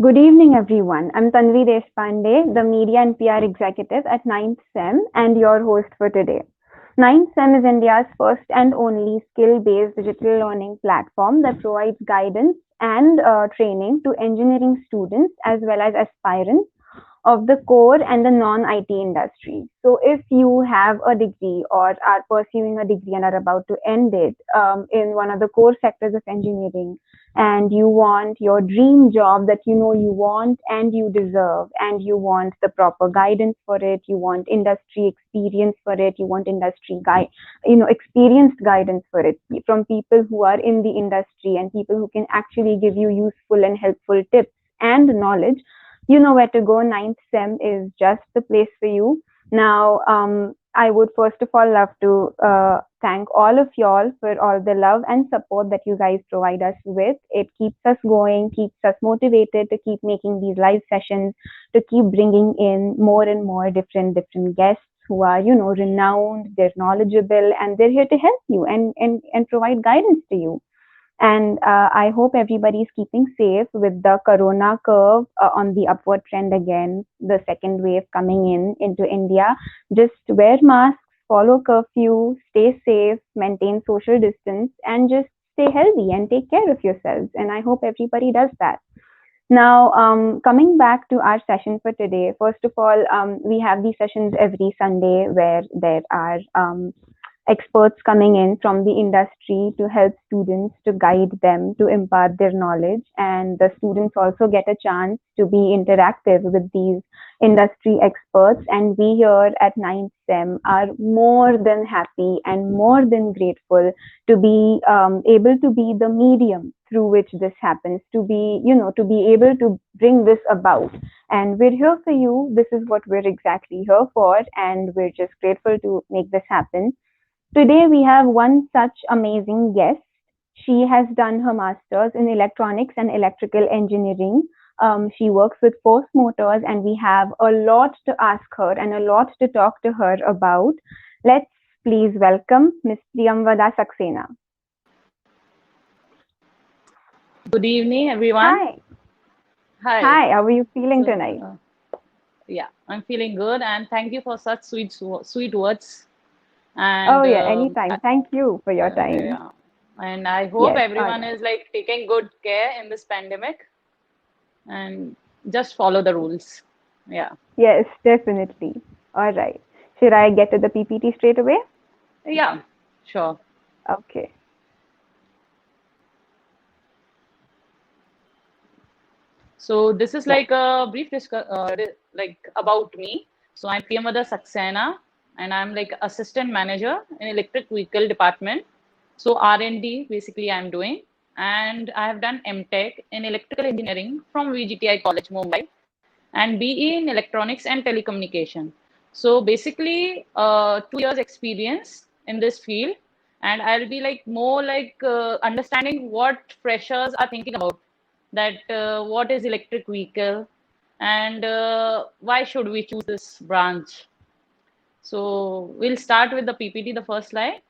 Good evening, everyone. I'm Tanvi Deshpande, the Media and PR Executive at Ninth SEM and your host for today. Ninth SEM is India's first and only skill-based digital learning platform that provides guidance and training to engineering students as well as aspirants of the core and the non-IT industry. So if you have a degree or are pursuing a degree and are about to end it in one of the core sectors of engineering, and you want your dream job that you know you want and you deserve, and you want the proper guidance for it, you want industry experience for it, you want experienced guidance for it from people who are in the industry and people who can actually give you useful and helpful tips and knowledge, you know where to go. Ninth SEM is just the place for you. Now, I would first of all love to thank all of y'all for all the love and support that you guys provide us with. It keeps us going, keeps us motivated to keep making these live sessions, to keep bringing in more and more different guests who are, renowned, they're knowledgeable, and they're here to help you and provide guidance to you. And I hope everybody's keeping safe with the corona curve on the upward trend again, the second wave coming in into India. Just wear masks, follow curfew, stay safe, maintain social distance, and just stay healthy and take care of yourselves. And I hope everybody does that. Now, coming back to our session for today, first of all, we have these sessions every Sunday where there are experts coming in from the industry to help students, to guide them, to impart their knowledge. And the students also get a chance to be interactive with these industry experts. And we here at Ninth SEM are more than happy and more than grateful to be able to be the medium through which this happens, to be, to be able to bring this about. And we're here for you. This is what we're exactly here for. And we're just grateful to make this happen. Today we have one such amazing guest. She has done her master's in electronics and electrical engineering. She works with Force Motors, and we have a lot to ask her and a lot to talk to her about. Let's please welcome Ms. Priyamvada Saxena. Good evening, everyone. Hi. Hi. Hi, how are you feeling tonight? Yeah, I'm feeling good, and thank you for such sweet words. Oh And yeah, anytime. Thank you for your time. yeah, and I hope Yes, all everyone right. is like taking good care in this pandemic and just follow the rules. Yeah, Yes, definitely. All right. Should I get to the PPT straight away? yeah, sure. Okay. So this is Yeah. like a brief discuss like about me. So I'm Priyamada Saxena, and I'm like assistant manager in electric vehicle department. So R&D basically I'm doing, and I have done MTech in electrical engineering from VGTI College Mumbai, and BE in electronics and telecommunication. So basically, 2 years experience in this field, and I'll be like more like understanding what freshers are thinking about, that what is electric vehicle, and why should we choose this branch. So we'll start with the PPT, the first slide.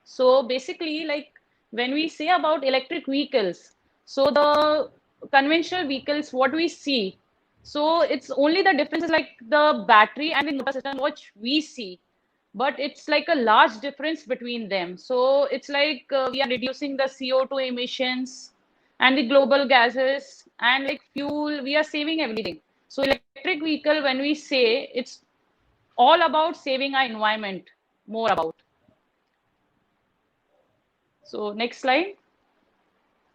So basically, like when we say about electric vehicles, so the conventional vehicles, what we see, so it's only the difference is like the battery and the inverter system, which we see, but it's like a large difference between them. So it's like we are reducing the CO2 emissions and the global gases and like fuel, we are saving everything. So electric vehicle, when we say, it's all about saving our environment, more about. So next slide.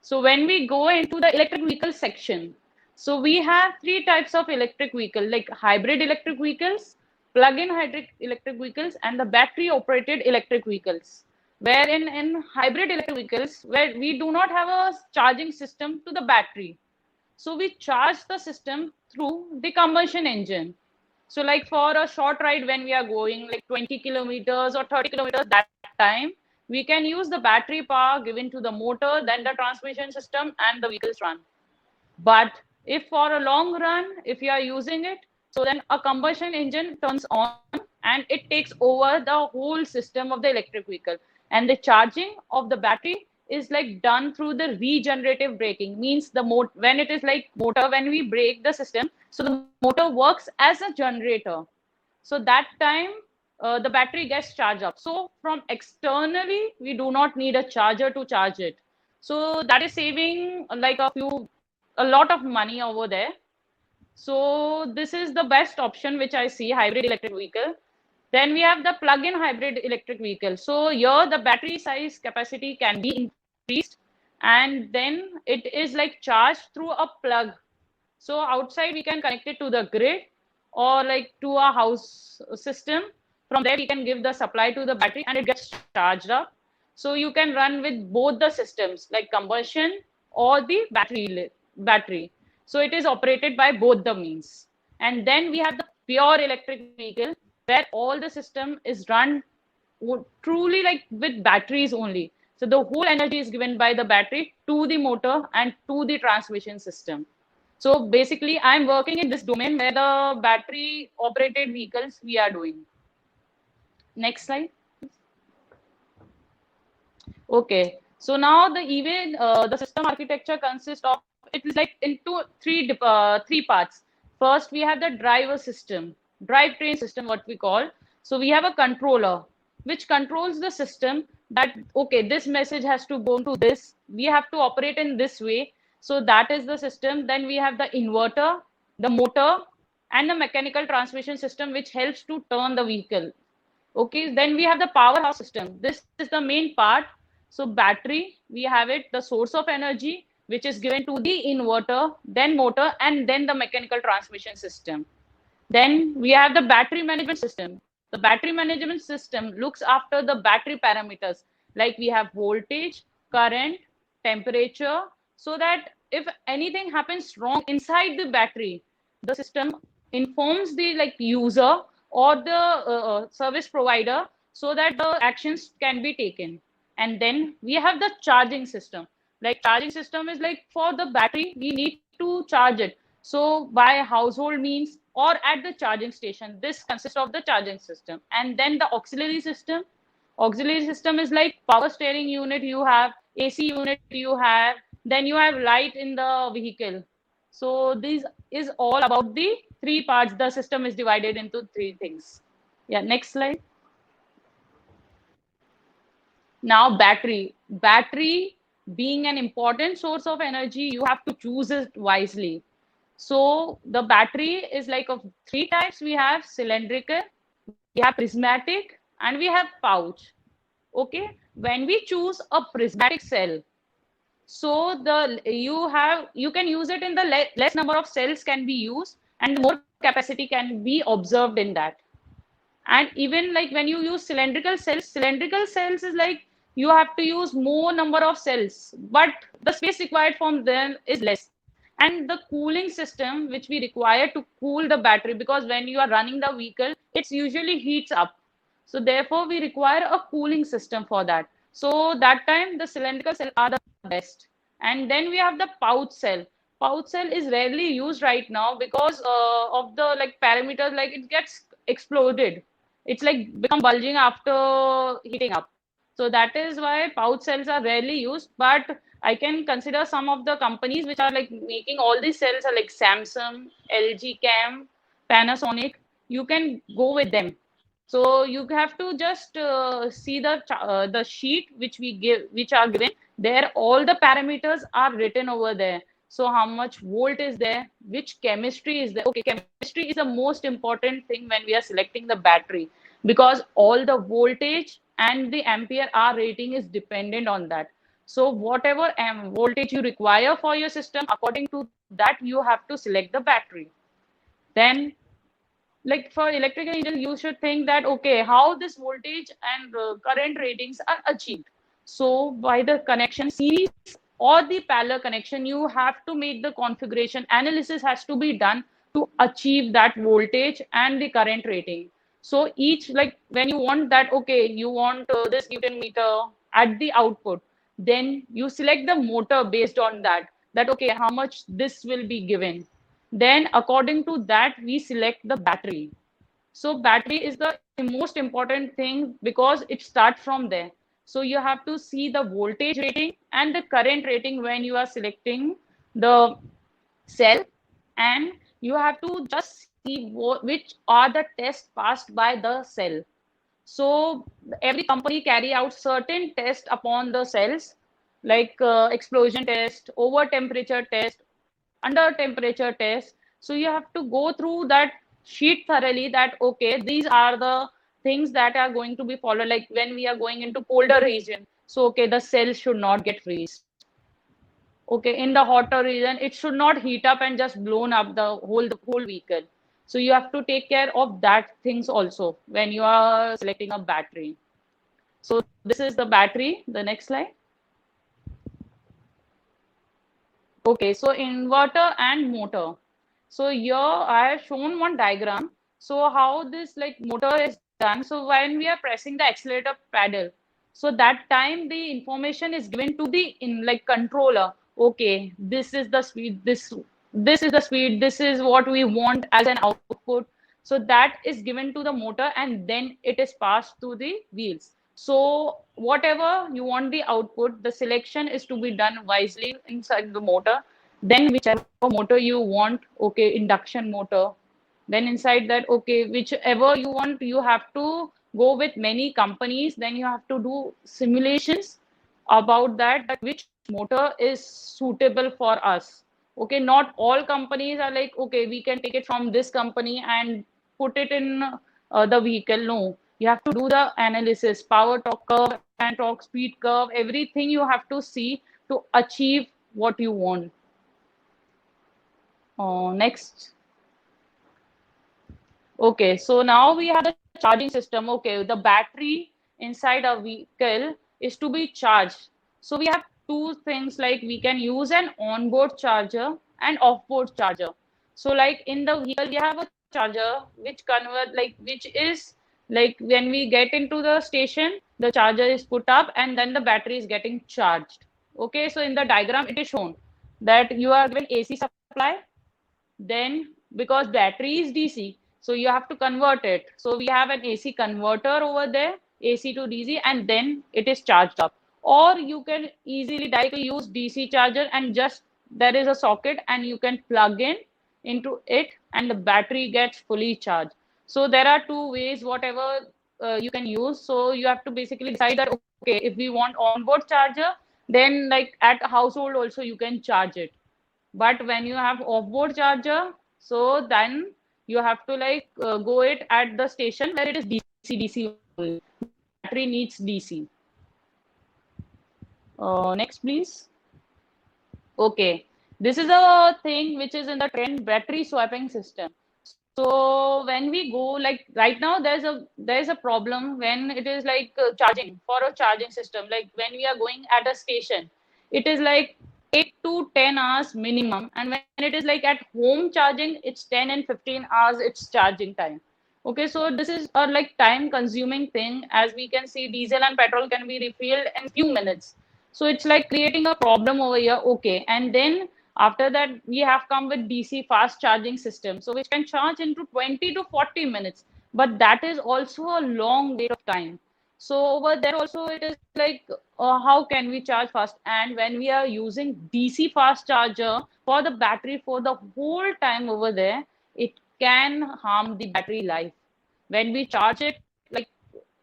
So when we go into the electric vehicle section, so we have three types of electric vehicle, like hybrid electric vehicles, plug-in hybrid electric vehicles, and the battery-operated electric vehicles. Wherein in hybrid electric vehicles, where we do not have a charging system to the battery, so we charge the system through the combustion engine. So like for a short ride when we are going like 20 kilometers or 30 kilometers, that time we can use the battery power given to the motor, then the transmission system and the vehicles run. But if for a long run, if you are using it, so then a combustion engine turns on and it takes over the whole system of the electric vehicle. And the charging of the battery is like done through the regenerative braking. Means the when it is like motor, when we brake the system, so the motor works as a generator. So that time the battery gets charged up. So from externally, we do not need a charger to charge it. So that is saving like a lot of money over there. So this is the best option which I see, hybrid electric vehicle. Then we have the plug-in hybrid electric vehicle. So here the battery size capacity can be increased, and then it is like charged through a plug. So outside we can connect it to the grid or like to a house system. From there we can give the supply to the battery and it gets charged up. So you can run with both the systems like combustion or the battery. So it is operated by both the means. And then we have the pure electric vehicle where all the system is run truly like with batteries only. So the whole energy is given by the battery to the motor and to the transmission system. So basically, I'm working in this domain where the battery operated vehicles we are doing. Next slide. Okay. So now the system architecture consists of, it is like into three parts. First, we have the driver system, drivetrain system, what we call. So we have a controller which controls the system that, okay, this message has to go to this. We have to operate in this way. So that is the system. Then we have the inverter, the motor, and the mechanical transmission system, which helps to turn the vehicle. Okay, then we have the powerhouse system. This is the main part. So battery, we have it, the source of energy, which is given to the inverter, then motor, and then the mechanical transmission system. Then we have the battery management system. The battery management system looks after the battery parameters, like we have voltage, current, temperature, so that if anything happens wrong inside the battery, the system informs the like user or the service provider so that the actions can be taken. And then we have the charging system. Like charging system is like for the battery, we need to charge it. So by household means or at the charging station, this consists of the charging system. And then the auxiliary system. Auxiliary system is like power steering unit you have, AC unit you have, then you have light in the vehicle. So this is all about the three parts. The system is divided into three things. Yeah, next slide. Now battery. Battery being an important source of energy, you have to choose it wisely. So the battery is like of three types. We have cylindrical, we have prismatic, and we have pouch. Okay, when we choose a prismatic cell, so you can use it in the less number of cells can be used, and more capacity can be observed in that. And even like when you use cylindrical cells is like you have to use more number of cells, but the space required from them is less. And the cooling system which we require to cool the battery, because when you are running the vehicle, it's usually heats up, so therefore we require a cooling system for that. So that time the cylindrical cell are the best. And then we have the pouch cell. Pouch cell is rarely used right now because of the like parameters, like it gets exploded. It's like become bulging after heating up. So that is why pouch cells are rarely used. But I can consider some of the companies which are like making all these cells are like Samsung, LG Chem, Panasonic. You can go with them. So you have to just see the sheet which we give, which are given there. All the parameters are written over there. So how much volt is there, which chemistry is there. Okay, chemistry is the most important thing when we are selecting the battery, because all the voltage and the ampere hour rating is dependent on that. So whatever voltage you require for your system, according to that you have to select the battery. Then like for electrical engine, you should think that, okay, how this voltage and current ratings are achieved. So by the connection series or the parallel connection, you have to make the configuration analysis has to be done to achieve that voltage and the current rating. So each, like when you want that, okay, you want this Newton meter at the output, then you select the motor based on that, that okay, how much this will be given. Then according to that we select the battery. So battery is the most important thing because it starts from there. So you have to see the voltage rating and the current rating when you are selecting the cell, and you have to just see which are the tests passed by the cell. So every company carry out certain tests upon the cells, like explosion test, over temperature test, under temperature test. So you have to go through that sheet thoroughly, that okay, these are the things that are going to be followed. Like when we are going into colder region, so okay, the cells should not get freeze. Okay, in the hotter region, it should not heat up and just blown up the whole vehicle. So you have to take care of that things also when you are selecting a battery. So this is the battery. The next slide. Okay, so inverter and motor. So here I have shown one diagram. So how this like motor is done. So when we are pressing the accelerator pedal, so that time the information is given to the in like controller. Okay, this is the speed, this is the speed, this is what we want as an output. So that is given to the motor and then it is passed to the wheels. So whatever you want the output, the selection is to be done wisely inside the motor. Then whichever motor you want, okay, induction motor. Then inside that, okay, whichever you want, you have to go with many companies. Then you have to do simulations about that which motor is suitable for us. Okay, not all companies are like, okay, we can take it from this company and put it in the vehicle. No, you have to do the analysis, power torque curve and torque speed curve, everything you have to see to achieve what you want. Next. Okay, so now we have the charging system. Okay, the battery inside a vehicle is to be charged. So we have two things, like we can use an onboard charger and offboard charger. So like in the vehicle, we have a charger which convert like which is like when we get into the station, the charger is put up and then the battery is getting charged. Okay, so in the diagram it is shown that you are given AC supply, then because battery is DC, so you have to convert it. So we have an AC converter over there, AC to DC, and then it is charged up. Or you can easily directly use DC charger and just there is a socket and you can plug in into it and the battery gets fully charged. So there are two ways, whatever you can use. So you have to basically decide that okay, if we want onboard charger, then like at household also you can charge it. But when you have offboard charger, so then you have to like go it at the station where it is DC only. Battery needs DC. Next, please. Okay, this is a thing which is in the trend, battery swapping system. So when we go like right now, there's a problem when it is like charging for a charging system. Like when we are going at a station, it is like 8 to 10 hours minimum, and when it is like at home charging, it's 10 and 15 hours. It's charging time. Okay, so this is a like time consuming thing. As we can see, diesel and petrol can be refilled in few minutes. So it's like creating a problem over here. Okay, and then after that, we have come with DC fast charging system, so which can charge into 20 to 40 minutes. But that is also a long wait of time. So over there also it is like, how can we charge fast? And when we are using DC fast charger for the battery for the whole time over there, it can harm the battery life. When we charge it, like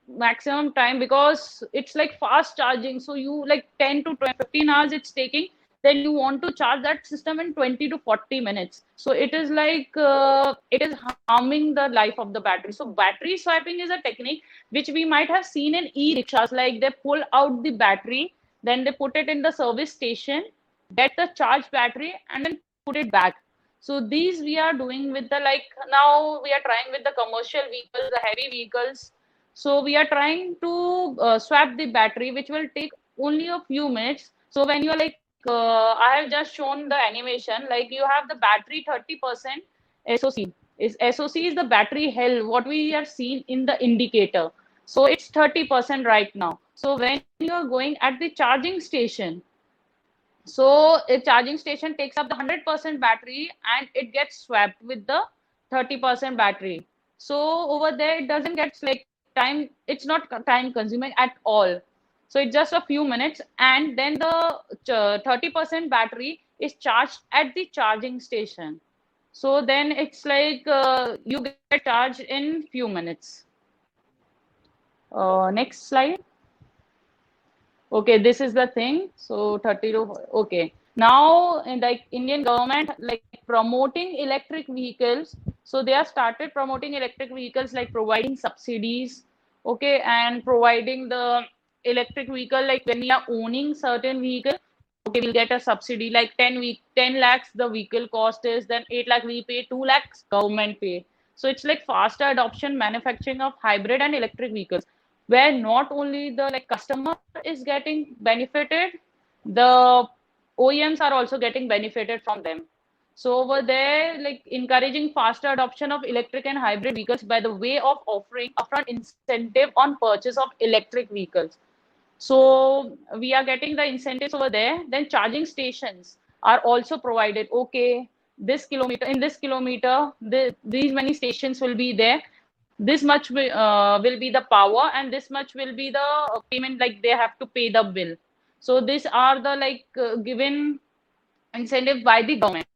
maximum time, because it's like fast charging, so you like 10 to 15 hours it's taking, then you want to charge that system in 20 to 40 minutes. So it is like it is harming the life of the battery. So battery swapping is a technique which we might have seen in e-rickshaws, like they pull out the battery, then they put it in the service station, get the charged battery and then put it back. So these we are doing with the, like now we are trying with the commercial vehicles, the heavy vehicles. So we are trying to swap the battery, which will take only a few minutes. So when you are like, I have just shown the animation, like you have the battery 30% SOC. SOC is the battery health, what we have seen in the indicator. So it's 30% right now. So when you are going at the charging station, so a charging station takes up the 100% battery and it gets swapped with the 30% battery. So over there, it doesn't get like time, it's not time consuming at all. So it's just a few minutes, and then the 30% battery is charged at the charging station. So then it's like you get charged in few minutes. Next slide. Okay, this is the thing. So 30 to, okay. Now in like Indian government like promoting electric vehicles. So they have started promoting electric vehicles, like providing subsidies, okay, and providing the electric vehicle, like when we are owning certain vehicle, okay, we'll get a subsidy like 10 lakhs the vehicle cost is, then 8 lakh we pay, 2 lakhs government pay. So it's like faster adoption manufacturing of hybrid and electric vehicles, where not only the like customer is getting benefited, the OEMs are also getting benefited from them. So over there, like encouraging faster adoption of electric and hybrid vehicles by the way of offering upfront incentive on purchase of electric vehicles. So we are getting the incentives over there. Then charging stations are also provided. Okay, this kilometer, in this kilometer, these many stations will be there. This much will be the power, and this much will be the payment, like they have to pay the bill. So these are the like given incentive by the government.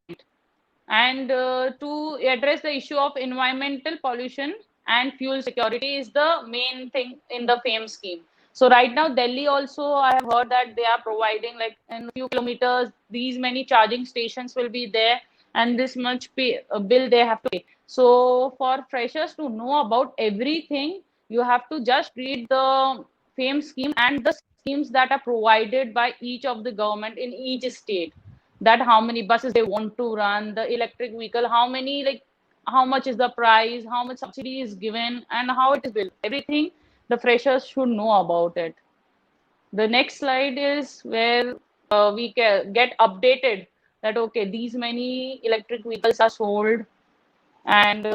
And to address the issue of environmental pollution and fuel security is the main thing in the FAME scheme. So right now, Delhi also, I have heard that they are providing like in a few kilometers, these many charging stations will be there, and this much bill they have to pay. So for freshers to know about everything, you have to just read the FAME scheme and the schemes that are provided by each of the government in each state, that how many buses they want to run, the electric vehicle, how many, like how much is the price, how much subsidy is given, and how it is built. Everything the freshers should know about it. The next slide is where we get updated that okay, these many electric vehicles are sold, and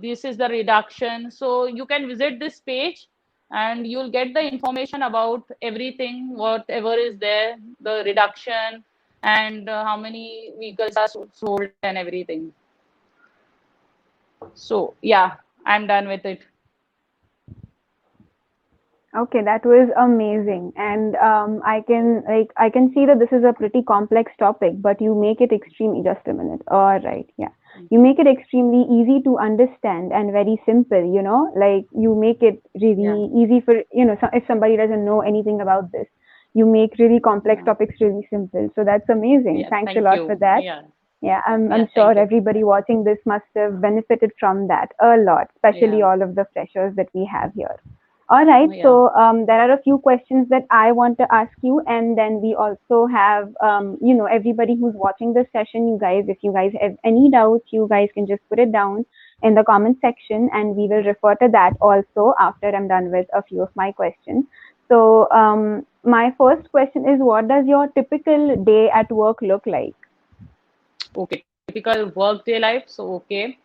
this is the reduction. So you can visit this page and you'll get the information about everything, whatever is there, the reduction, and how many vehicles are sold and everything. So yeah, I'm done with it. Okay, that was amazing, and I can see that this is a pretty complex topic, but you make it extremely. Just a minute. All right, yeah, you make it extremely easy to understand and very simple. You know, like you make it really easy for if somebody doesn't know anything about this, you make really complex topics really simple. So that's amazing. Thanks a lot for that. Yeah, I'm sure everybody watching this must have benefited from that a lot, especially all of the freshers that we have here. All right, so there are a few questions that I want to ask you, and then we also have, everybody who's watching this session, you guys, if you guys have any doubts, you guys can just put it down in the comment section, and we will refer to that also after I'm done with a few of my questions. So my first question is, what does your typical day at work look like? Okay, typical work day life. So, okay.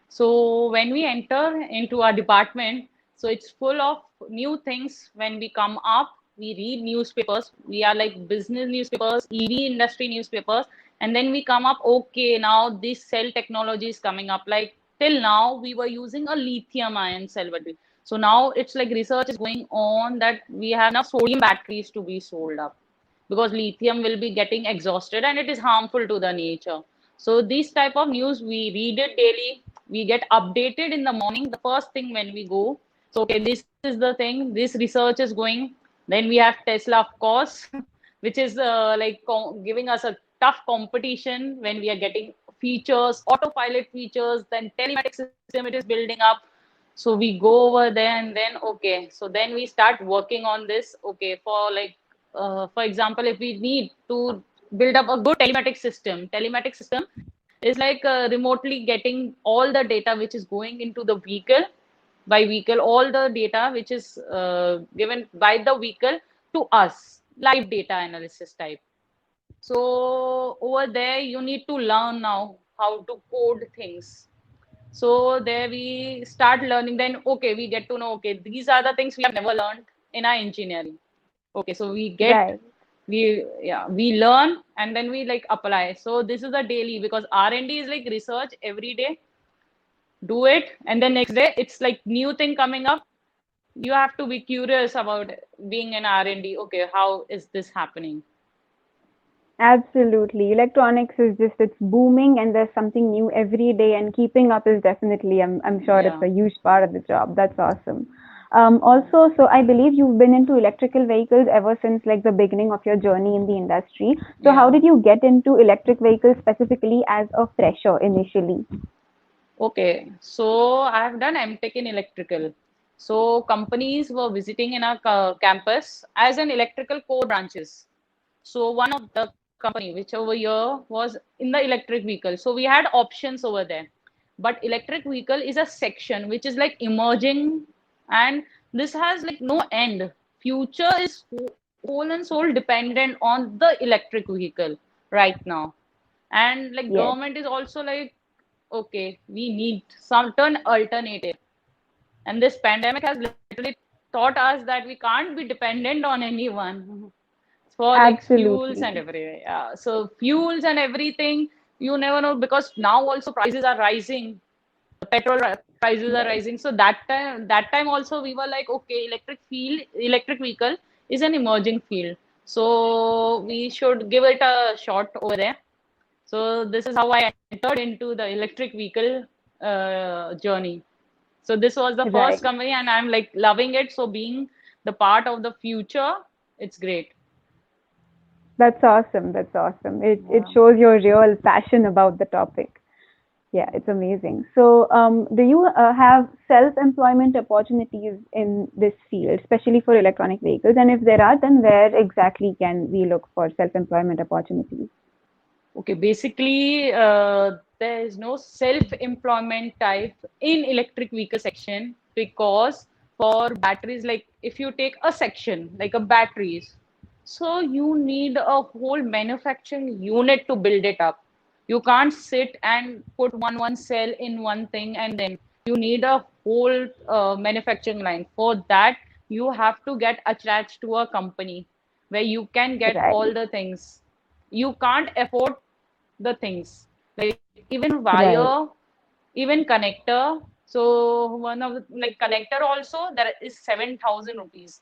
So when we enter into our department, so it's full of new things. When we come up, we read newspapers. We are like business newspapers, EV industry newspapers. And then we come up, okay, now this cell technology is coming up. Like till now, we were using a lithium ion cell battery. So now it's like research is going on that we have now sodium batteries to be sold up, because lithium will be getting exhausted and it is harmful to the nature. So these type of news, we read it daily. We get updated in the morning, the first thing when we go. So okay, this is the thing, this research is going. Then we have Tesla, of course, which is like giving us a tough competition when we are getting features, autopilot features, then telematic system it is building up. So we go over there, and then okay, so then we start working on this. Okay, for like for example, if we need to build up a good telematic system is like remotely getting all the data which is going into the vehicle, by vehicle, all the data which is given by the vehicle to us, live data analysis type. So over there, you need to learn now how to code things. So there we start learning. Then okay, we get to know, okay, these are the things we have never learned in our engineering. Okay, so we get we learn, and then we like apply. So this is a daily, because R&D is like research every day, do it, and then next day it's like new thing coming up, you have to be curious about being an R&D. Okay, how is this happening? Absolutely. Electronics is just, it's booming and there's something new every day, and keeping up is definitely, I'm sure it's Yeah. a huge part of the job. That's awesome. Also, so I believe you've been into electrical vehicles ever since like the beginning of your journey in the industry. So how Yeah. did you get into electric vehicles specifically as a fresher initially? Okay, so I have done MTech in electrical. So companies were visiting in our campus as an electrical core branches. So one of the company which over here was in the electric vehicle. So we had options over there. But electric vehicle is a section which is like emerging, and this has like no end. Future is whole and sole dependent on the electric vehicle right now. And like Yes, government is also like, okay, we need some turn alternative. And this pandemic has literally taught us that we can't be dependent on anyone for like fuels absolutely. and everything. Yeah. So fuels and everything, you never know, because now also prices are rising. The petrol prices are Right. rising. So that time also we were like, okay, electric vehicle is an emerging field. So we should give it a shot over there. So this is how I entered into the electric vehicle journey. So this was the first Right. company, and I'm like loving it. So being the part of the future, it's great. That's awesome. That's awesome. It Yeah. shows your real passion about the topic. Yeah, it's amazing. So, do you have self-employment opportunities in this field, especially for electronic vehicles? And if there are, then where exactly can we look for self-employment opportunities? Okay, basically, there is no self-employment type in electric vehicle section, because for batteries, like if you take a section like a batteries, so you need a whole manufacturing unit to build it up. You can't sit and put one cell in one thing, and then you need a whole manufacturing line. For that, you have to get attached to a company where you can get Right, all the things. You can't afford the things like even right, wire, even connector. So one of the like connector also there is 7,000 rupees.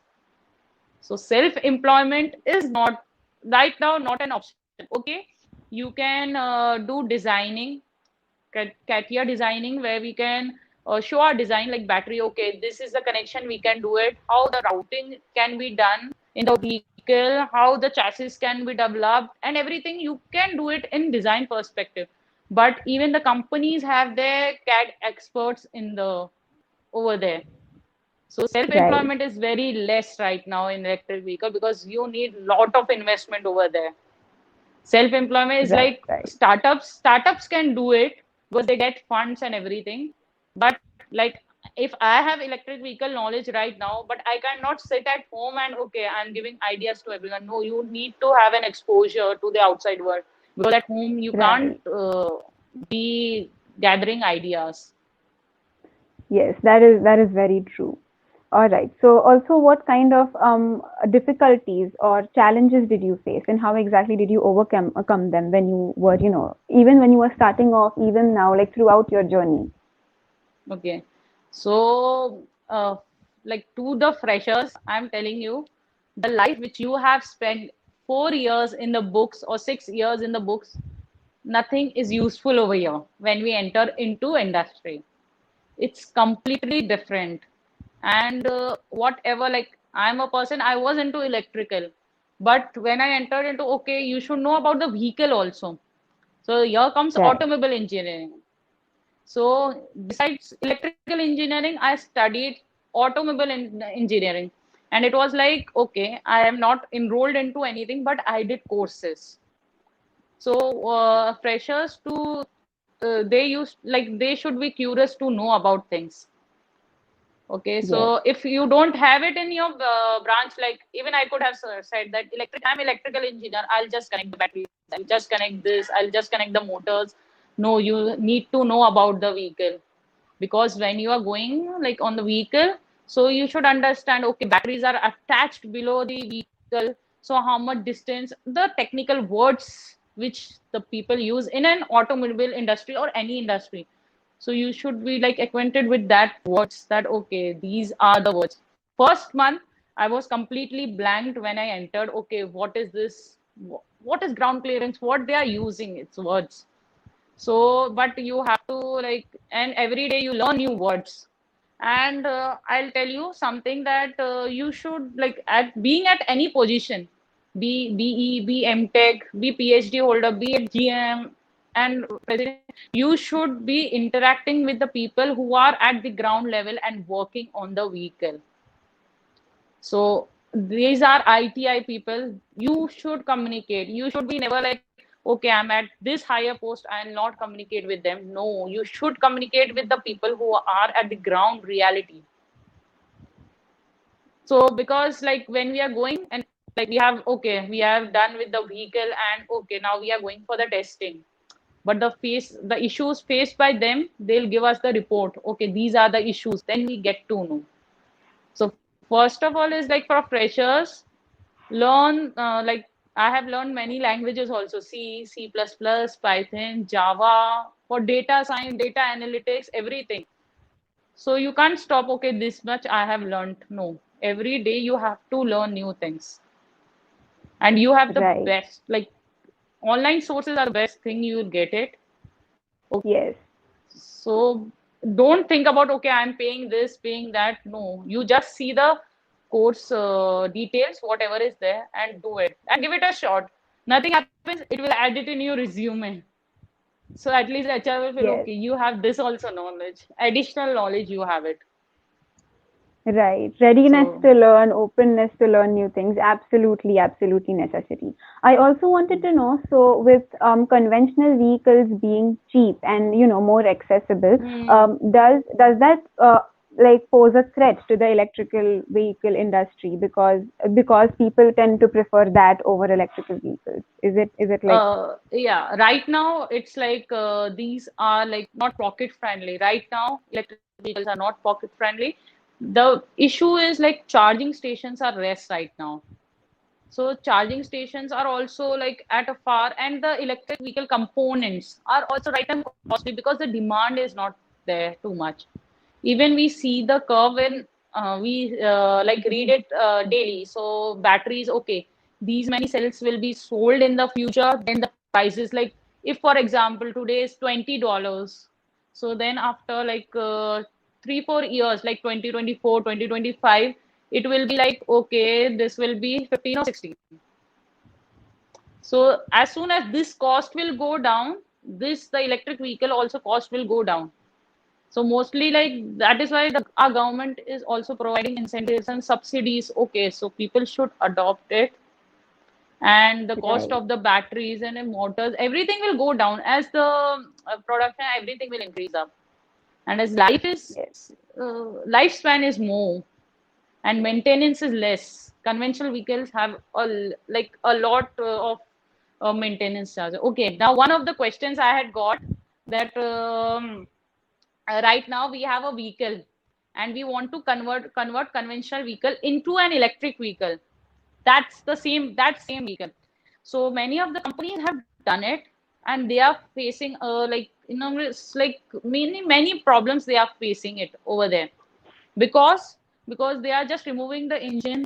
So self-employment is not right now not an option. Okay, you can do designing, CATIA designing, where we can show our design like battery. Okay, this is the connection, we can do it. How the routing can be done in the vehicle, how the chassis can be developed, and everything you can do it in design perspective. But even the companies have their CAD experts in the over there. So right, self-employment is very less right now in electric vehicle because you need lot of investment over there. Self-employment is right, like right. startups can do it because they get funds and everything. But like if I have electric vehicle knowledge right now, but I cannot sit at home and okay, I'm giving ideas to everyone. No, you need to have an exposure to the outside world, because at home you can't Right. be gathering ideas. Yes, that is very true. All right. So, also, what kind of difficulties or challenges did you face, and how exactly did you overcome them when you were, even when you were starting off, even now, like throughout your journey? Okay. So, like to the freshers, I'm telling you, the life which you have spent 4 years in the books or 6 years in the books, nothing is useful over here when we enter into industry. It's completely different. And whatever, like I'm a person, I was into electrical, but when I entered into, okay, you should know about the vehicle also. So here comes Right. automobile engineering. So besides electrical engineering, I studied automobile engineering. And it was like, okay, I am not enrolled into anything, but I did courses. So freshers to they use like they should be curious to know about things. Okay, Yes. so if you don't have it in your branch, like even I could have said that I'm electrical engineer, I'll just connect the batteries, I'll just connect this, I'll just connect the motors. No, you need to know about the vehicle, because when you are going like on the vehicle, so you should understand, okay, batteries are attached below the vehicle. So how much distance, the technical words which the people use in an automobile industry or any industry. So you should be like acquainted with that words, that okay, these are the words. First month, I was completely blanked when I entered. Okay, what is this? What is ground clearance? What they are using? Its words. So, but you have to like, and every day you learn new words. And I'll tell you something that you should like at being at any position, be BE, be MTech, be PhD holder, be at GM and president, you should be interacting with the people who are at the ground level and working on the vehicle. So these are ITI people. You should communicate. You should be never like, okay, I'm at this higher post, I'll not communicate with them. No, you should communicate with the people who are at the ground reality. So because like when we are going and like we have done with the vehicle and okay, now we are going for the testing. But the issues faced by them, they'll give us the report. Okay, these are the issues. Then we get to know. So first of all is like for freshers, learn like I have learned many languages also, C, C++, Python, Java, for data science, data analytics, everything. So you can't stop, okay, this much I have learned. No, every day you have to learn new things. And you have the Right. best, like online sources are the best thing you will get it. Yes. So don't think about, okay, I'm paying this, paying that. No, you just see the course details, whatever is there, and do it and give it a shot. Nothing happens, it will add it in your resume. So at least HR will feel, Yes. okay, you have this also knowledge, additional knowledge, you have it. Right. Readiness So, to learn, openness to learn new things, absolutely, absolutely necessity. I also wanted to know, so with conventional vehicles being cheap and more accessible, hmm, does that like pose a threat to the electrical vehicle industry because people tend to prefer that over electrical vehicles? Is it like yeah, right now it's like these are like not pocket friendly. Right now, electric vehicles are not pocket friendly. The issue is like charging stations are less right now. So charging stations are also like at a far, and the electric vehicle components are also right now costly because the demand is not there too much. Even we see the curve in we like read it daily. So batteries, okay, these many cells will be sold in the future. Then the prices like if for example today is $20, so then after like 3 4 years, like 2024, 2025, it will be like okay, this will be 15 or 16. So as soon as this cost will go down, this the electric vehicle also cost will go down. So mostly like that is why our government is also providing incentives and subsidies. Okay, so people should adopt it, and the cost right? of the batteries and the motors, everything will go down as the production, everything will increase up, and as life is Yes. lifespan is more and maintenance is less. Conventional vehicles have like a lot of maintenance charges. Okay, now one of the questions I had got that right now we have a vehicle and we want to convert conventional vehicle into an electric vehicle. That same vehicle. So many of the companies have done it, and they are facing it's like many problems they are facing it over there, because they are just removing the engine,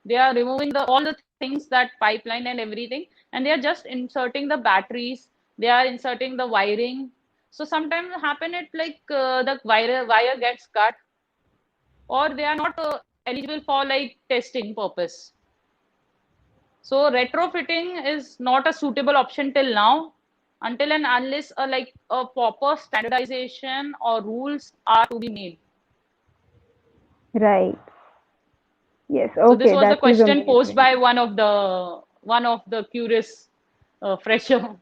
they are removing the all the things, that pipeline and everything, and they are just inserting the batteries, they are inserting the wiring. So sometimes happen it like the wire gets cut, or they are not eligible for like testing purpose. So retrofitting is not a suitable option till now, until and unless a proper standardization or rules are to be made. Right. Yes. So this Okay. was the That is question posed amazing. by one of the curious fresher.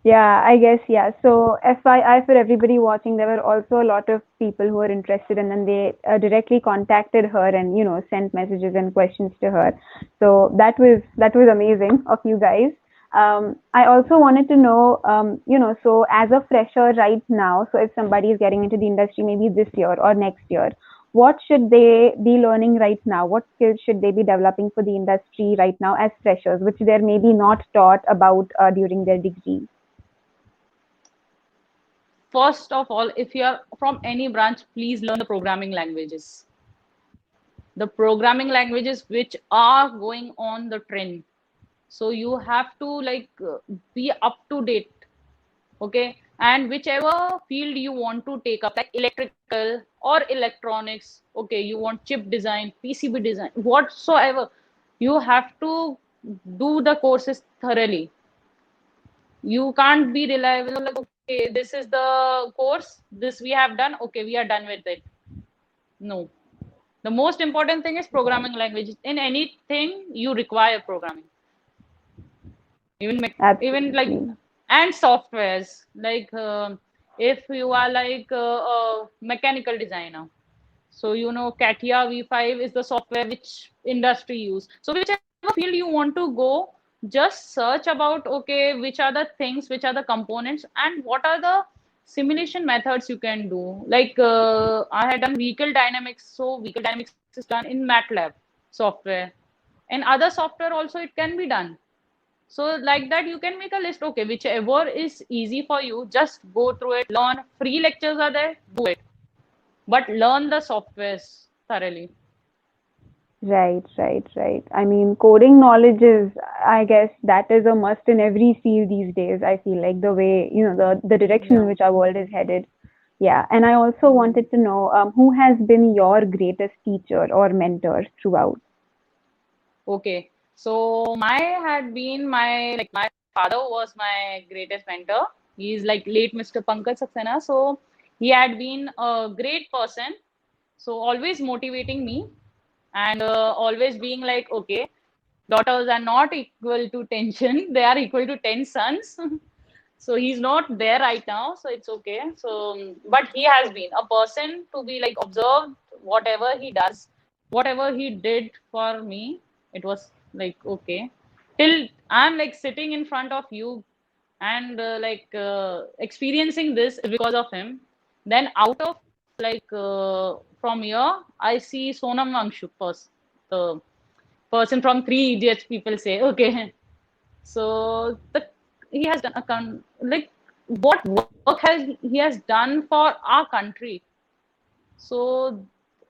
Yeah, I guess, yeah. So FYI for everybody watching, there were also a lot of people who were interested, and then they directly contacted her and sent messages and questions to her. So that was amazing of you guys. I also wanted to know, so as a fresher right now, so if somebody is getting into the industry maybe this year or next year, what should they be learning right now? What skills should they be developing for the industry right now as freshers, which they're maybe not taught about during their degree? First of all, if you are from any branch, please learn the programming languages. the programming languages which are going on the trend. So you have to like be up to date. Okay, and whichever field you want to take up, like electrical or electronics, okay, you want chip design, PCB design, whatsoever, you have to do the courses thoroughly. You can't be reliable like, okay, this is the course, this we have done, okay, we are done with it. No, the most important thing is programming language. In anything you require programming, even like, Absolutely. and softwares like if you are like a mechanical designer, so you know CATIA V5 is the software which industry use. So whichever field you want to go, just search about, okay, which are the things, which are the components, and what are the simulation methods you can do. Like I had done vehicle dynamics, so vehicle dynamics is done in MATLAB software, and other software also it can be done. So like that you can make a list, okay, whichever is easy for you, just go through it, learn. Free lectures are there, do it, but learn the softwares thoroughly. Right, right, right. I mean, coding knowledge is, I guess, that is a must in every field these days. I feel like the way, the direction in Yeah. which our world is headed. Yeah. And I also Hmm. wanted to know who has been your greatest teacher or mentor throughout? Okay. So my had been my like my father was my greatest mentor. He's like late Mr. Pankaj Saxena. So he had been a great person. So always motivating me and always being like, okay, daughters are not equal to tension. They are equal to 10 sons. So he's not there right now. So it's okay. So, but he has been a person to be like observed whatever he does, whatever he did for me. It was like, okay. Till I'm like sitting in front of you and experiencing this is because of him. Then out of like from here, I see Sonam Wangchuk first, the person from Three Idiots. People say, okay, so he has done like what work has he has done for our country. So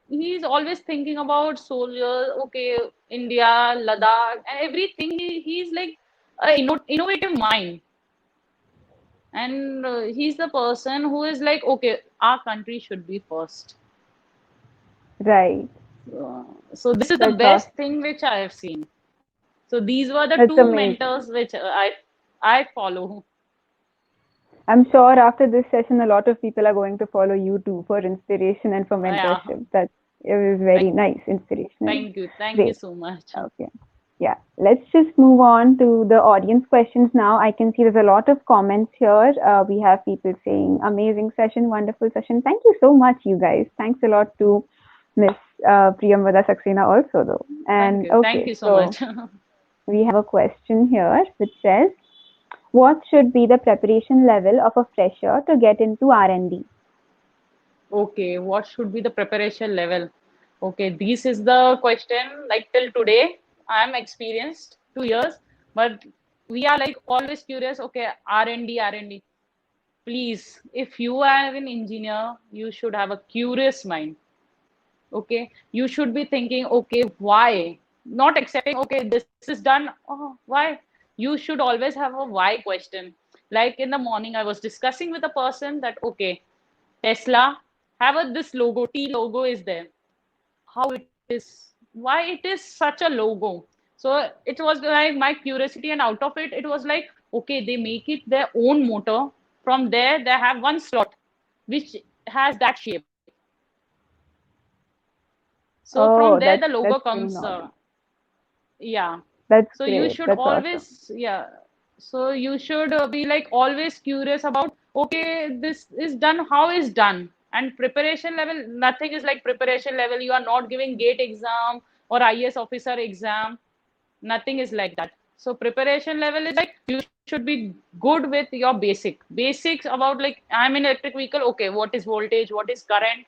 he's always thinking about soldiers, okay, India, Ladakh, and everything. He's like a innovative mind, and he's the person who is like, okay, our country should be first. Right. So this is the That's best awesome. thing which I have seen. So these were the That's two amazing. mentors which I follow. I'm sure after this session, a lot of people are going to follow you too for inspiration and for Yeah. mentorship. That it was very Thank nice, inspirational. thank you Great. so much. Okay. Yeah. Let's just move on to the audience questions now. I can see there's a lot of comments here. We have people saying, amazing session, wonderful session. Thank you so much, you guys. Thanks a lot to Miss Priyamvada Saxena also, though. And Thank okay, you so so much. we have a question here which says, what should be the preparation level of a fresher to get into R&D? Okay, what should be the preparation level? Okay, this is the question. Like till today, I am experienced 2 years, but we are like always curious. Okay, R&D, R&D. Please, if you are an engineer, you should have a curious mind. Okay, you should be thinking, okay, why? Not accepting, okay, this is done. Oh, why? You should always have a why question. Like in the morning, I was discussing with a person that, okay, Tesla have this logo, T logo is there. How it is? Why it is such a logo? So it was like my curiosity, and out of it, it was like, okay, they make it their own motor. From there, they have one slot which has that shape. So from Oh, there, the that's logo new comes. knowledge. Yeah. That's So you great. should That's awesome. always, yeah. So you should be like always curious about, okay, this is done, how is done? And preparation level, nothing is like preparation level. You are not giving GATE exam or IS officer exam. Nothing is like that. So preparation level is like you should be good with your basics about like I'm in electric vehicle. Okay, what is voltage? What is current?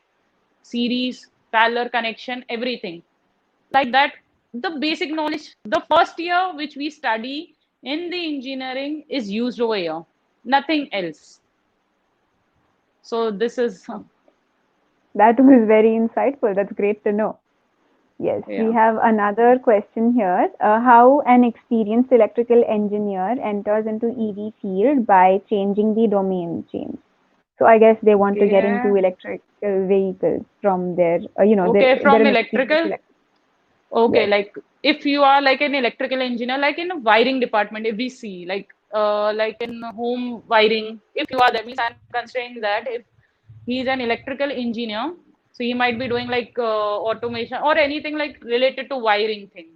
Series, parallel connection, everything like that. The basic knowledge, the first year which we study in the engineering is used over here, nothing else. So this is That was very insightful. That's great to know. Yes, Yeah. we have another question here. How an experienced electrical engineer enters into EV field by changing the domain change. So I guess they want to get Okay. into electrical vehicles from their, Okay, they're from an experienced electrical. electrical. Okay, Yes, like if you are like an electrical engineer, like in a wiring department, if we see like in home wiring, if you are that means I'm considering that if he's an electrical engineer, so he might be doing like automation or anything like related to wiring thing,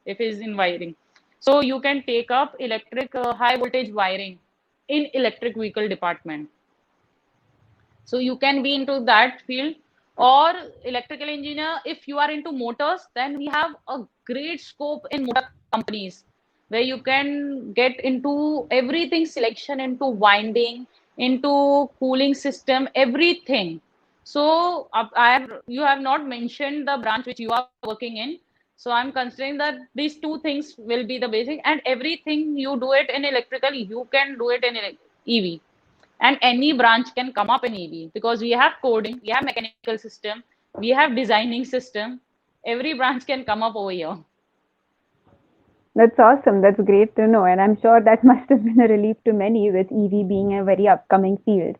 if he's in wiring. So you can take up electric high voltage wiring in electric vehicle department. So you can be into that field, or electrical engineer. If you are into motors, then we have a great scope in motor companies where you can get into everything, selection into winding, into cooling system, everything. So you have not mentioned the branch which you are working in. So I'm considering that these two things will be the basic, and everything you do it in electrical, you can do it in EV, and any branch can come up in EV because we have coding, we have mechanical system, we have designing system. Every branch can come up over here. that's awesome. That's great to know. And I'm sure that must have been a relief to many with EV being a very upcoming field.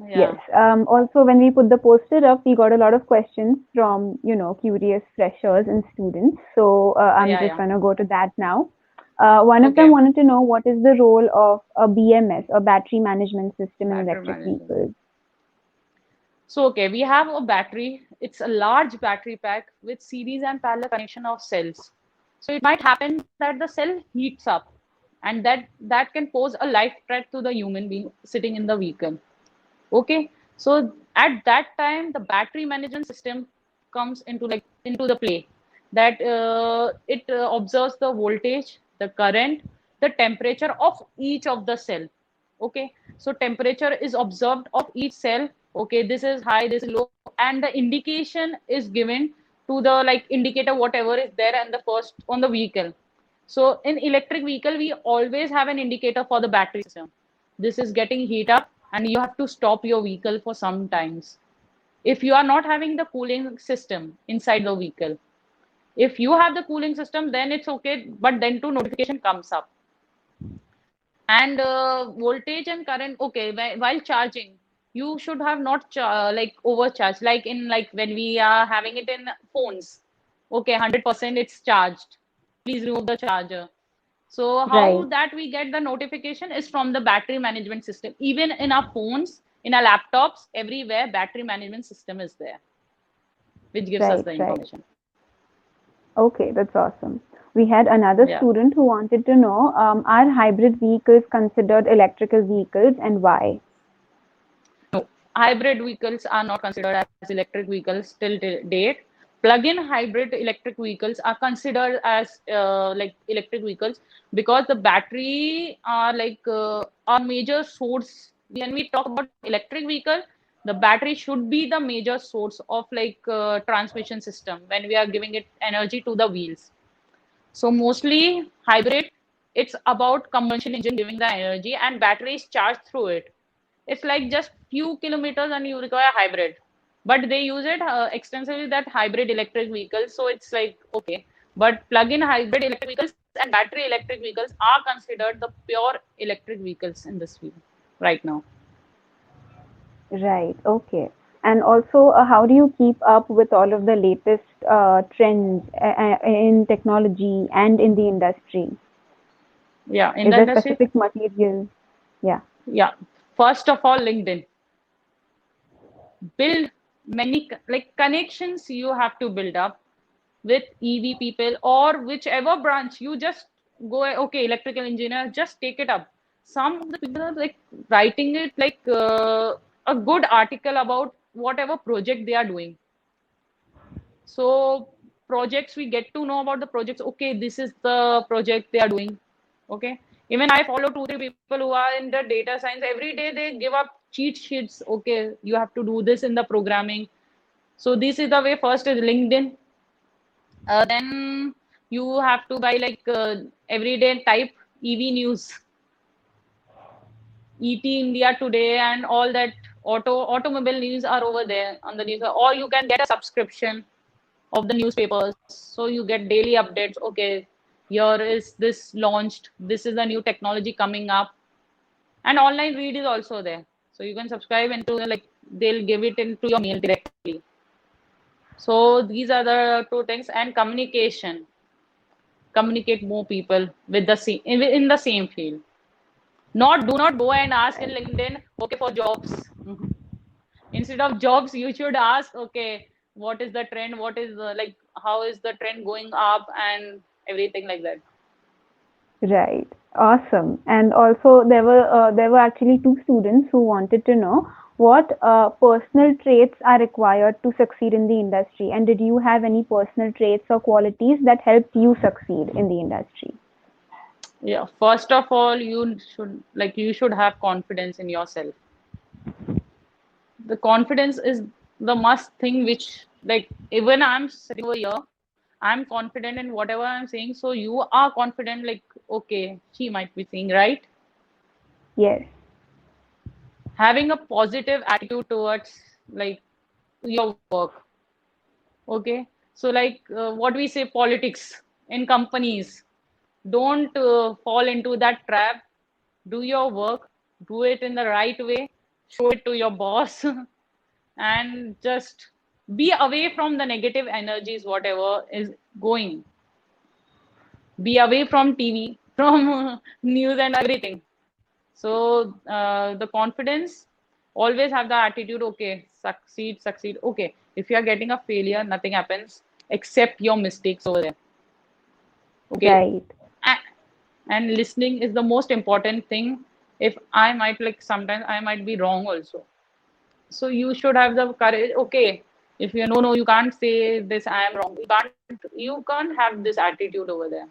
Yes. Yeah, Also, when we put the poster up, we got a lot of questions from, curious freshers and students. So I'm yeah, just yeah. going to go to that now. One of them Okay, wanted to know what is the role of a BMS, a battery management system in battery electric management. vehicles. So okay, we have a battery. It's a large battery pack with series and parallel connection of cells. So it might happen that the cell heats up, and that can pose a life threat to the human being sitting in the vehicle. Okay, so at that time the battery management system comes into the play, that it observes the voltage, the current, the temperature of each of the cell. Okay, so temperature is observed of each cell. Okay, this is high, this is low, and the indication is given to the like indicator whatever is there and the first on the vehicle. So in electric vehicle, we always have an indicator for the battery system. This is getting heat up and you have to stop your vehicle for some times. If you are not having the cooling system inside the vehicle, if you have the cooling system, then it's okay. But then two notification comes up, and voltage and current. Okay, while charging, you should have not like overcharged. Like in like when we are having it in phones. Okay, 100% it's charged. Please remove the charger. So how Right. that we get the notification is from the battery management system. Even in our phones, in our laptops, everywhere battery management system is there, which gives us Right, the right. information. Okay, that's awesome. We had another Yeah. student who wanted to know, are hybrid vehicles considered electrical vehicles and why? No, hybrid vehicles are not considered as electric vehicles till date. Plug-in hybrid electric vehicles are considered as like electric vehicles because the battery are like our major source. When we talk about electric vehicle, the battery should be the major source of like transmission system when we are giving it energy to the wheels. So mostly hybrid, it's about combustion engine giving the energy and battery is charged through it. It's like just few kilometers and you require hybrid. But they use it extensively that hybrid electric vehicles. So it's like okay. But plug-in hybrid electric vehicles and battery electric vehicles are considered the pure electric vehicles in this field right now. Right. Okay. And also, how do you keep up with all of the latest trends in technology and in the industry? Yeah, in Is the there industry, specific material? Yeah. yeah. First of all, LinkedIn. Build many like connections you have to build up with EV people or whichever branch you just go, okay, electrical engineer, just take it up. Some of the people are like writing it like a good article about whatever project they are doing. So projects, we get to know about the projects. Okay, this is the project they are doing. Okay. Even I follow two, three people who are in the data science. Every day they give up cheat sheets. Okay, you have to do this in the programming. So this is the way. First is LinkedIn, then you have to buy like everyday type EV news, ET India Today, and all that automobile news are over there on the news. Or you can get a subscription of the newspapers. So you get daily updates. Okay, here is this launched. This is the new technology coming up. And online read is also there. So you can subscribe into like they'll give it into your mail directly. So these are the two things. And communication. Communicate more people with the same in the same field. Not do not go and ask in LinkedIn, okay, for jobs. Instead of jobs, you should ask, okay, what is the trend? What is the, like, how is the trend going up and everything like that. Right. Awesome. And also there were actually two students who wanted to know what personal traits are required to succeed in the industry, and did you have any personal traits or qualities that helped you succeed in the industry? Yeah. First of all, you should have confidence in yourself. The confidence is the must thing which, like, even I'm sitting over here, I'm confident in whatever I'm saying. So you are confident, like, okay, she might be saying right. Yes. Having a positive attitude towards like your work. Okay. So like what we say, politics in companies, don't fall into that trap. Do your work, do it in the right way, show it to your boss, and just be away from the negative energies, whatever is going. Be away from TV, from news and everything. So the confidence, always have the attitude, okay, succeed, succeed. Okay, if you are getting a failure, nothing happens. Accept your mistakes over there. Okay, Right. and listening is the most important thing. If I might, like, sometimes I might be wrong also, so you should have the courage. Okay, if you no, you can't say this, I am wrong. You can't have this attitude over there.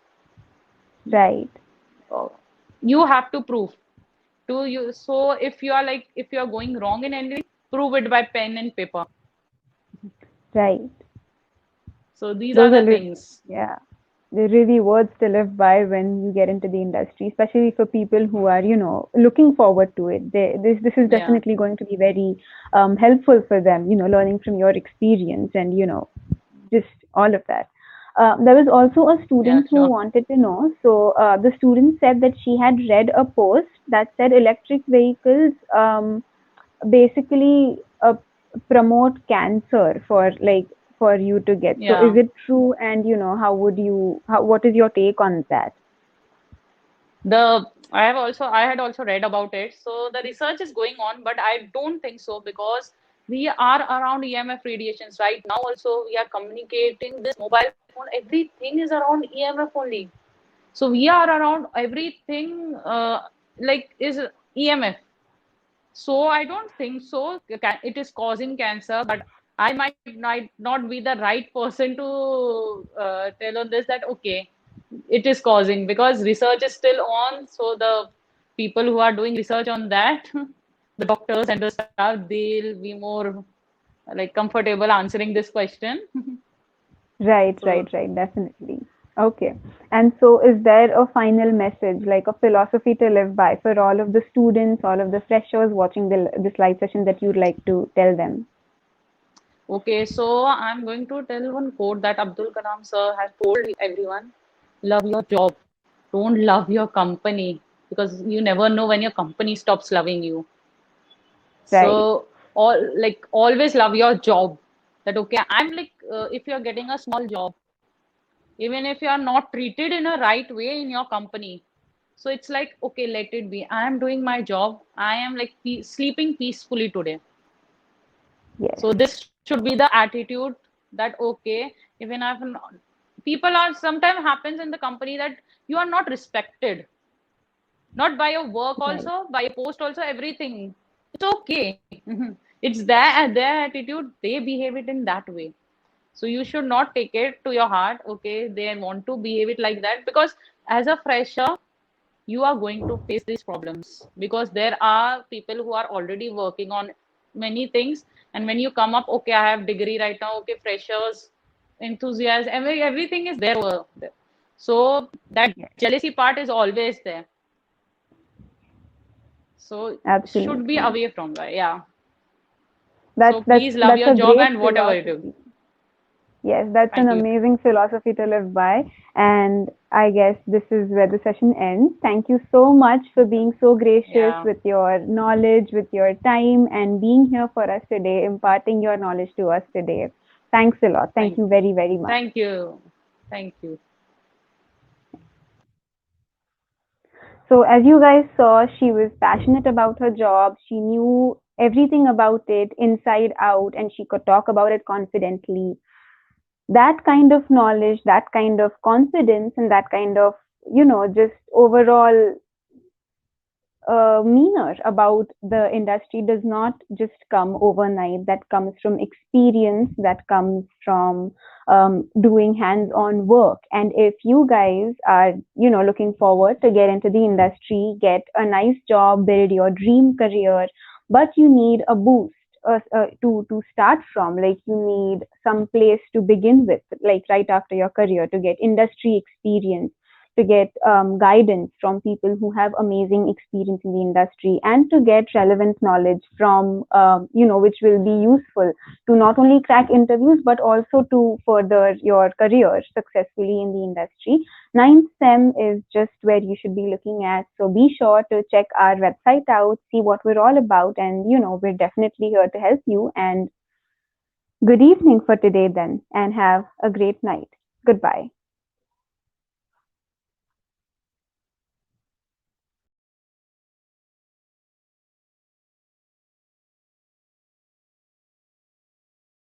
Right. Uh, you have to prove to you. So if you are like, if you are going wrong in anything, prove it by pen and paper. Right. So these are Those the are things. yeah. They're really words to live by when you get into the industry, especially for people who are, looking forward to it. This is Yeah, definitely going to be very helpful for them, learning from your experience and, just all of that. There was also a yeah, student who sure. wanted to know. So the student said that she had read a post that said electric vehicles basically promote cancer for you to get. So is Yeah. it true? And what is your take on that? The I had also read about it. So the research is going on, but I don't think so, because we are around EMF radiations right now. Also, we are communicating this mobile phone. Everything is around EMF only. So we are around everything, like, is EMF. So I don't think so. It is causing cancer, but I might not be the right person to tell on this, that okay, it is causing, because research is still on. So the people who are doing research on that, the doctors and the staff, they'll be more like comfortable answering this question. Right, So right, right. Definitely. Okay. And so, is there a final message, like a philosophy to live by for all of the students, all of the freshers watching this live session that you'd like to tell them? okay, so I'm going to tell one quote that Abdul Kalam sir has told everyone: love your job, don't love your company, because you never know when your company stops loving you. Right, So always love your job. That okay, I'm like, if you're getting a small job, even if you are not treated in a right way in your company, so it's like, okay, let it be. I am doing my job. I am like sleeping peacefully today. yes, So this should be the attitude, that okay, even if people are, sometimes happens in the company that you are not respected, not by your work right, also, by your post also, everything. It's okay. It's their attitude. They behave it in that way. So you should not take it to your heart. Okay, they want to behave it like that, because as a fresher, you are going to face these problems, because there are people who are already working on many things. And when you come up, okay, I have degree right now, okay, freshers, enthusiasm, everything is there over there. So that yes, jealousy part is always there. So should be absolutely. away from that. Yeah. That's So that's please love that's your a job great and whatever you do. philosophy. Yes, that's Thank an you. amazing philosophy to live by. And I guess this is where the session ends. Thank you so much for being so gracious Yeah. with your knowledge, with your time, and being here for us today, imparting your knowledge to us today. Thanks a lot. Thank Thank you very, very much. thank you. Thank you. So, as you guys saw, she was passionate about her job. She knew everything about it inside out, and she could talk about it confidently. That kind of knowledge, that kind of confidence, and that kind of, just overall meaner about the industry does not just come overnight. That comes from experience, that comes from doing hands-on work. And if you guys are, looking forward to get into the industry, get a nice job, build your dream career, but you need a boost to start from, like you need some place to begin with, like right after your career, to get industry experience, to get guidance from people who have amazing experience in the industry, and to get relevant knowledge from, which will be useful to not only crack interviews but also to further your career successfully in the industry. Ninth SEM is just where you should be looking at. So be sure to check our website out, see what we're all about, and we're definitely here to help you. And good evening for today then, and have a great night. Goodbye.